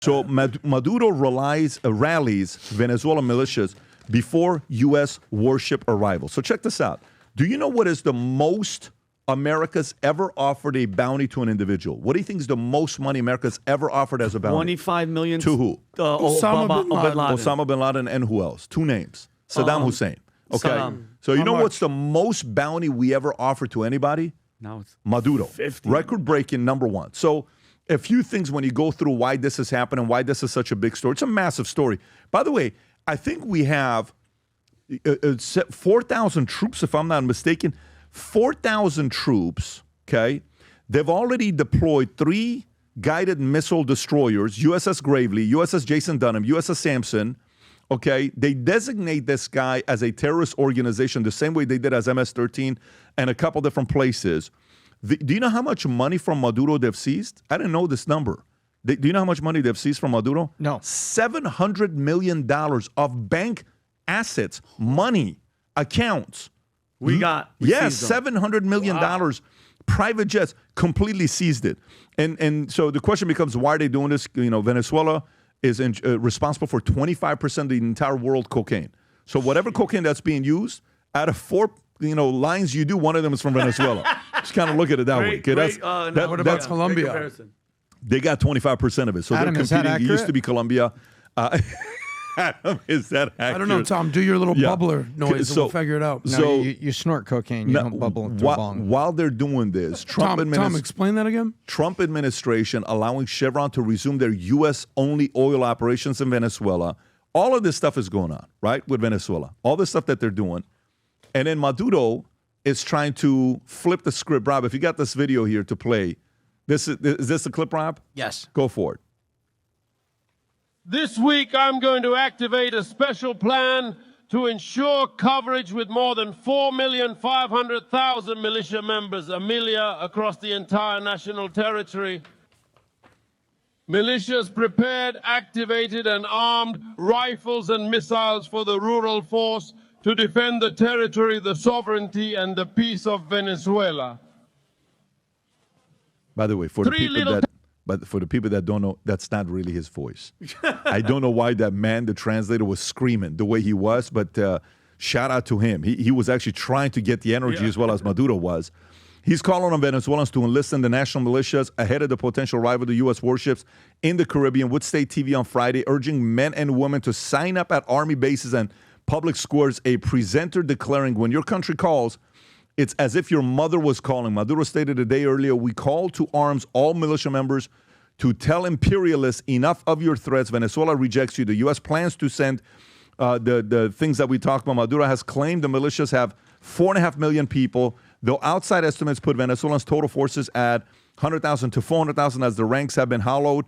So Maduro rallies Venezuelan militias before U.S. warship arrival. So check this out. Do you know what is the most America's ever offered a bounty to an individual? What do you think is the most money America's ever offered as a bounty? $25 million. To who? Osama bin Laden. Osama bin Laden and who else? Two names. Saddam Hussein. Okay. Saddam. So you know what's the most bounty we ever offered to anybody? Now it's Maduro. 50. Record-breaking -- So a few things when you go through why this is happening, why this is such a big story. It's a massive story. By the way, I think we have 4,000 troops, if I'm not mistaken. 4,000 troops, okay? They've already deployed 3 guided missile destroyers, USS Gravely, USS Jason Dunham, USS Sampson, okay? They designate this guy as a terrorist organization the same way they did as MS-13 and a couple different places. Do you know how much money from Maduro they've seized? I didn't know this number. Do you know how much money they've seized from Maduro? No. $700 million of bank assets, money, accounts. We Yes, seized them. $700 million. Wow. Private jets completely seized it. And so the question becomes, why are they doing this? You know, Venezuela is responsible for 25% of the entire world cocaine. So whatever cocaine that's being used, out of 4 lines you do, one of them is from Venezuela. Just kind of look at it that way. Okay, what about Colombia? They got 25% of it. So Adam, they're is that competing. It used accurate? to be Colombia. Adam, is that accurate? I don't know, Tom. Do your little Yeah. bubbler noise, and we'll figure it out. So- No, you snort cocaine. You don't bubble through bong. While they're doing this, Tom, explain that again. Trump administration allowing Chevron to resume their U.S.-only oil operations in Venezuela. All of this stuff is going on, right, with Venezuela. All this stuff that they're doing. And then Maduro is trying to flip the script. Rob, if you got this video here to play, is this the clip, Rob? Yes. Go for it. This week, I'm going to activate a special plan to ensure coverage with more than 4,500,000 militia members, Amelia, across the entire national territory. Militias prepared, activated, and armed, rifles and missiles for the rural force to defend the territory, the sovereignty, and the peace of Venezuela. By the way, for the people that don't know, that's not really his voice. I don't know why that man, the translator, was screaming the way he was, but shout out to him. He was actually trying to get the energy as well as Maduro was. He's calling on Venezuelans to enlist in the national militias ahead of the potential arrival of the U.S. warships in the Caribbean. Wood State TV on Friday, urging men and women to sign up at Army bases and public squares. A presenter declaring, when your country calls, it's as if your mother was calling. Maduro stated a day earlier, we call to arms all militia members to tell imperialists, enough of your threats. Venezuela rejects you. The U.S. plans to send the things that we talked about. Maduro has claimed the militias have 4.5 million people, though outside estimates put Venezuelans' total forces at 100,000 to 400,000 as the ranks have been hollowed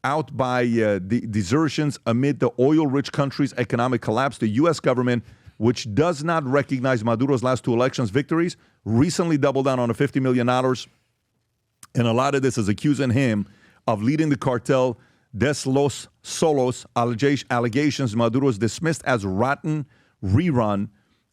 out by the desertions amid the oil-rich country's economic collapse. The U.S. government, which does not recognize Maduro's last 2 elections victories, recently doubled down on the $50 million. And a lot of this is accusing him of leading the cartel Des Los Solos allegations Maduro is dismissed as rotten rerun,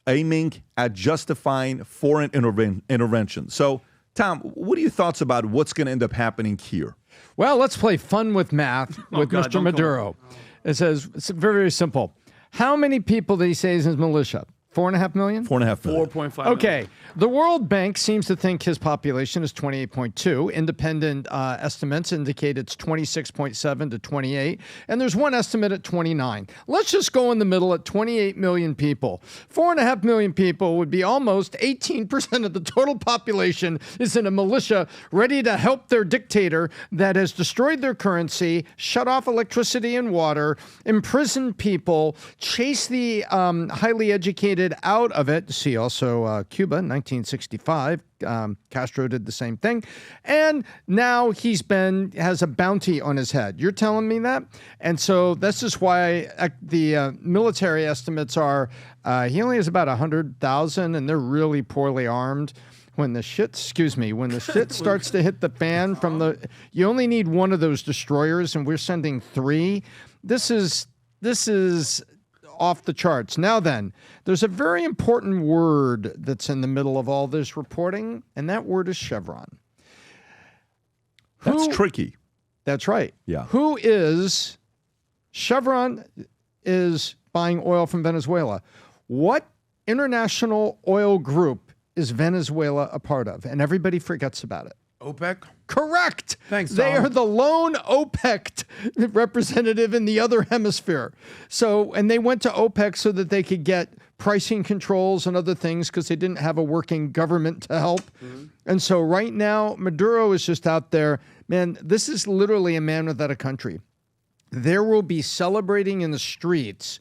aiming at justifying foreign intervention. So, Tom, what are your thoughts about what's going to end up happening here? Well, let's play fun with math with Mr. Maduro. It says, it's very, very simple. How many people did he say is his militia? 4.5 million? 4.5 million. 4.5 million. Okay. The World Bank seems to think his population is 28.2. Independent estimates indicate it's 26.7 to 28. And there's one estimate at 29. Let's just go in the middle at 28 million people. 4.5 million people would be almost 18% of the total population is in a militia ready to help their dictator that has destroyed their currency, shut off electricity and water, imprisoned people, chase the highly educated out of it. See also Cuba, 1965. Castro did the same thing. And now has a bounty on his head. You're telling me that? And so this is why the military estimates are he only has about 100,000 and they're really poorly armed. When the shit starts to hit the fan you only need one of those destroyers and we're sending 3. This is off the charts. Now then, there's a very important word that's in the middle of all this reporting, and that word is Chevron. That's tricky. That's right. Yeah. Who is Chevron is buying oil from Venezuela. What international oil group is Venezuela a part of? And everybody forgets about it. OPEC? Correct. Thanks, Tom. They are the lone OPEC representative in the other hemisphere. So, and they went to OPEC so that they could get pricing controls and other things because they didn't have a working government to help. And so right now, Maduro is just out there. Man, this is literally a man without a country. There will be celebrating in the streets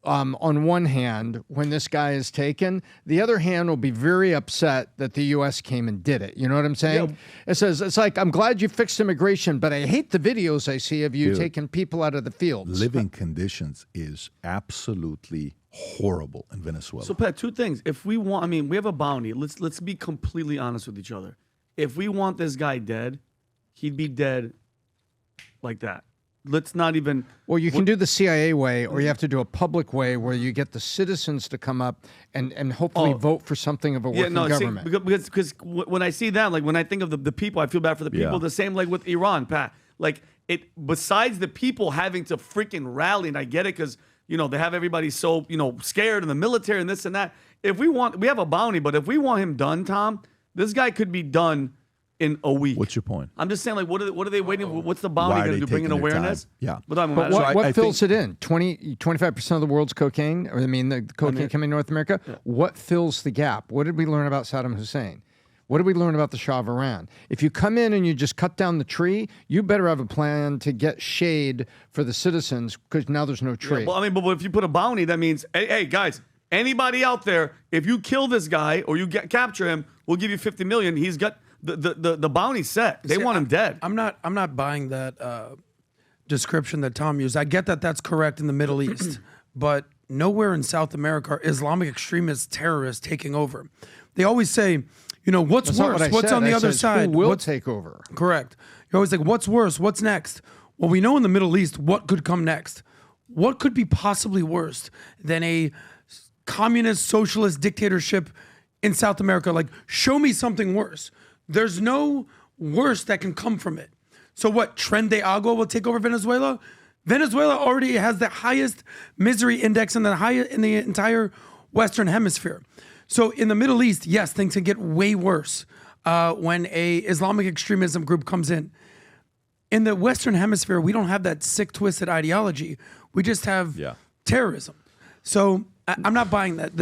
on one hand when this guy is taken. The other hand will be very upset that the U.S. came and did it. You know what I'm saying? Yeah. It says, it's like, I'm glad you fixed immigration, but I hate the videos I see of you taking people out of the fields. Living conditions is absolutely horrible in Venezuela. So, Pat, two things. If we want, I mean, we have a bounty. Let's be completely honest with each other. If we want this guy dead, he'd be dead like that. Let's not even... Well, you can do the CIA way, or you have to do a public way where you get the citizens to come up and hopefully vote for something of a working government. See, because when I see that, like when I think of the people, I feel bad for the people. The same like with Iran, Pat. Like besides the people having to freaking rally, and I get it because, you know, they have everybody so, you know, scared in the military and this and that. We have a bounty, but if we want him done, Tom, this guy could be done in a week. What's your point? I'm just saying, like, what are they waiting? What's the bounty going to do? Bring in awareness? Yeah. But what fills it in? 25% of the world's cocaine? Or the cocaine coming to North America? Yeah. What fills the gap? What did we learn about Saddam Hussein? What did we learn about the Shah of Iran? If you come in and you just cut down the tree, you better have a plan to get shade for the citizens because now there's no tree. Yeah, well, I mean, but if you put a bounty, that means, hey, guys, anybody out there, if you kill this guy or you capture him, we'll give you $50 million. He's got the bounty set. They want him dead. I'm not buying that description that Tom used. I get that that's correct in the Middle East, but nowhere in South America are Islamic extremist terrorists taking over. They always say, you know, what's worse? What's on the other side? Who will take over? Correct. You're always like, what's worse? What's next? Well, we know in the Middle East what could come next. What could be possibly worse than a communist socialist dictatorship in South America? Like, show me something worse. There's no worse that can come from it. So what, Tren de Agua will take over Venezuela? Venezuela already has the highest misery index in the entire Western Hemisphere. So in the Middle East, yes, things can get way worse when a Islamic extremism group comes in. In the Western Hemisphere, we don't have that sick, twisted ideology. We just have terrorism. So I'm not buying that.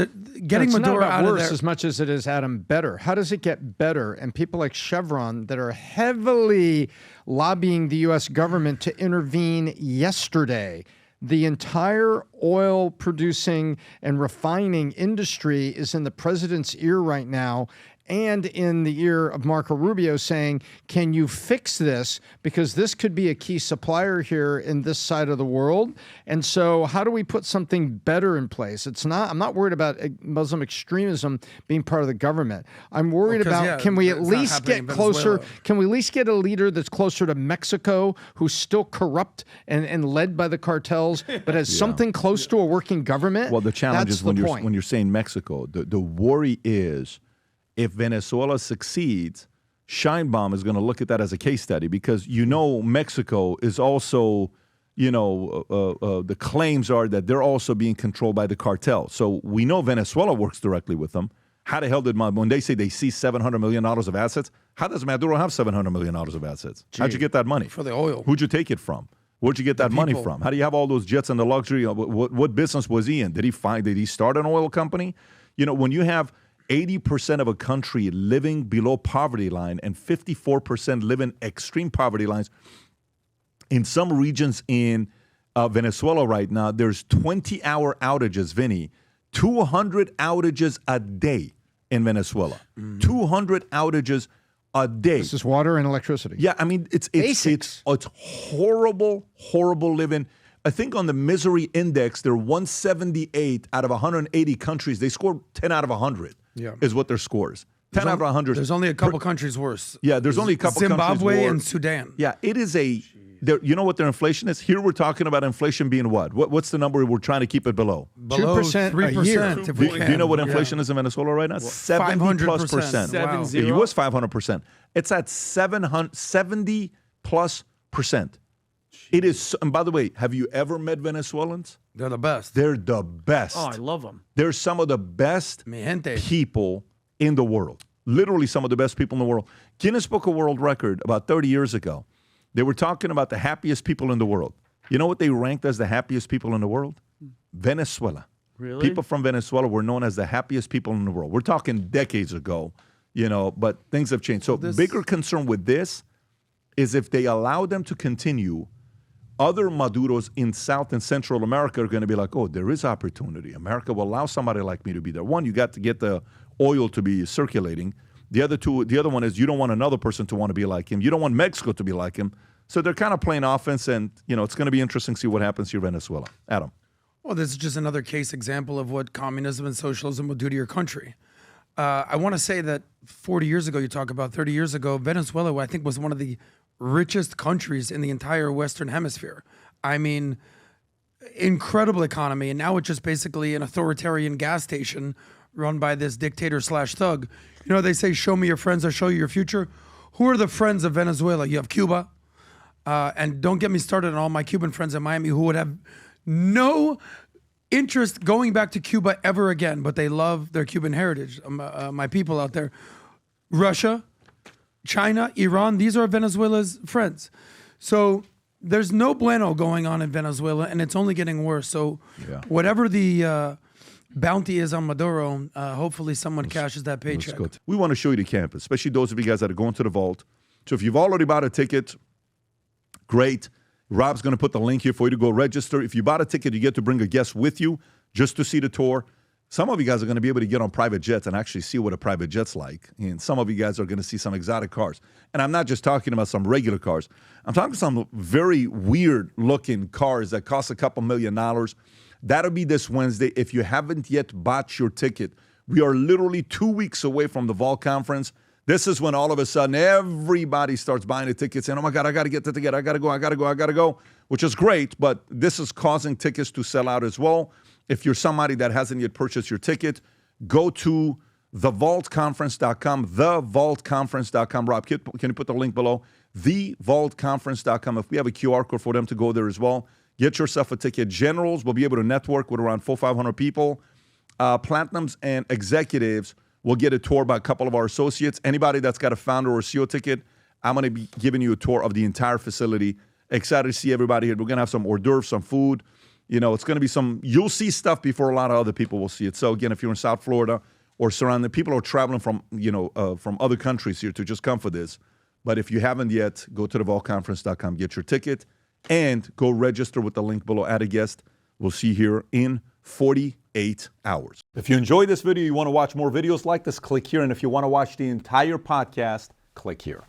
Getting Maduro out of there as much as it is, Adam, better. How does it get better? And people like Chevron that are heavily lobbying the U.S. government to intervene yesterday. The entire oil producing and refining industry is in the president's ear right now and in the ear of Marco Rubio saying, can you fix this? Because this could be a key supplier here in this side of the world. And so how do we put something better in place? I'm not worried about Muslim extremism being part of the government. I'm worried about, can we at least get closer? Can we at least get a leader that's closer to Mexico, who's still corrupt and led by the cartels, but has something close to a working government? Well, the challenge is when you're saying Mexico, the worry is, if Venezuela succeeds, Scheinbaum is going to look at that as a case study because, you know, Mexico is also, you know, the claims are that they're also being controlled by the cartel. So we know Venezuela works directly with them. How the hell did when they say they see $700 million of assets, how does Maduro have $700 million of assets? How'd you get that money? For the oil. Who'd you take it from? Where'd you get that money from? How do you have all those jets and the luxury? What business was he in? Did he start an oil company? You know, when you have 80% of a country living below poverty line and 54% live in extreme poverty lines. In some regions in Venezuela right now, there's 20-hour outages, Vinny. 200 outages a day in Venezuela. 200 outages a day. This is water and electricity. Yeah, I mean, it's horrible, horrible living. I think on the misery index, they're 178 out of 180 countries. They scored 10 out of 100. Is what their scores. 10 out of 100. There's only a couple countries worse. Yeah, there's only a couple Zimbabwe countries worse. Zimbabwe and Sudan. Yeah, it is you know what their inflation is? Here we're talking about inflation being what? What's the number we're trying to keep it below? 2%, 3%. Do you know what inflation is in Venezuela right now? 70+%. Wow. It was 500%. It's at 70+%. It is, and by the way, have you ever met Venezuelans? They're the best. They're the best. Oh, I love them. They're some of the best Mi gente. people in the world. Literally some of the best people in the world. Guinness Book of World Record, about 30 years ago, they were talking about the happiest people in the world. You know what they ranked as the happiest people in the world? Venezuela. Really? People from Venezuela were known as the happiest people in the world. We're talking decades ago, but things have changed. So bigger concern with this is if they allow them to continue, other Maduros in South and Central America are going to be like, oh, there is opportunity. America will allow somebody like me to be there. One, you got to get the oil to be circulating. The other one is you don't want another person to want to be like him. You don't want Mexico to be like him. So they're kind of playing offense, and it's going to be interesting to see what happens here in Venezuela. Adam. Well, this is just another case example of what communism and socialism will do to your country. I want to say that 40 years ago, you talk about 30 years ago, Venezuela, I think, was one of the richest countries in the entire Western Hemisphere. I mean, incredible economy, and now it's just basically an authoritarian gas station run by this dictator/thug. They say, show me your friends, I'll show you your future. Who are the friends of Venezuela? You have Cuba, and don't get me started on all my Cuban friends in Miami who would have no interest going back to Cuba ever again, but they love their Cuban heritage. My people out there. Russia, China, Iran, these are Venezuela's friends. So there's no bueno going on in Venezuela, and it's only getting worse. So whatever the bounty is on Maduro, hopefully someone cashes that paycheck. We want to show you the campus, especially those of you guys that are going to the vault. So if you've already bought a ticket, great. Rob's going to put the link here for you to go register. If you bought a ticket, you get to bring a guest with you just to see the tour. Some of you guys are going to be able to get on private jets and actually see what a private jet's like. And some of you guys are going to see some exotic cars. And I'm not just talking about some regular cars. I'm talking some very weird-looking cars that cost a couple $1 million. That'll be this Wednesday. If you haven't yet bought your ticket, we are literally 2 weeks away from the Vault Conference. This is when all of a sudden everybody starts buying the tickets and, oh my God, I got to get the ticket. I got to go, which is great, but this is causing tickets to sell out as well. If you're somebody that hasn't yet purchased your ticket, go to thevaultconference.com, thevaultconference.com. Rob, can you put the link below? Thevaultconference.com. If we have a QR code for them to go there as well, get yourself a ticket. Generals will be able to network with around 400-500 people. Platinums and executives will get a tour by a couple of our associates. Anybody that's got a founder or CEO ticket, I'm going to be giving you a tour of the entire facility. Excited to see everybody here. We're going to have some hors d'oeuvres, some food. It's going to be you'll see stuff before a lot of other people will see it. So again, if you're in South Florida or surrounding, people are traveling from other countries here to just come for this. But if you haven't yet, go to thevaultconference.com, get your ticket, and go register with the link below. Add a guest. We'll see you here in 48 hours. If you enjoyed this video, you want to watch more videos like this, click here. And if you want to watch the entire podcast, click here.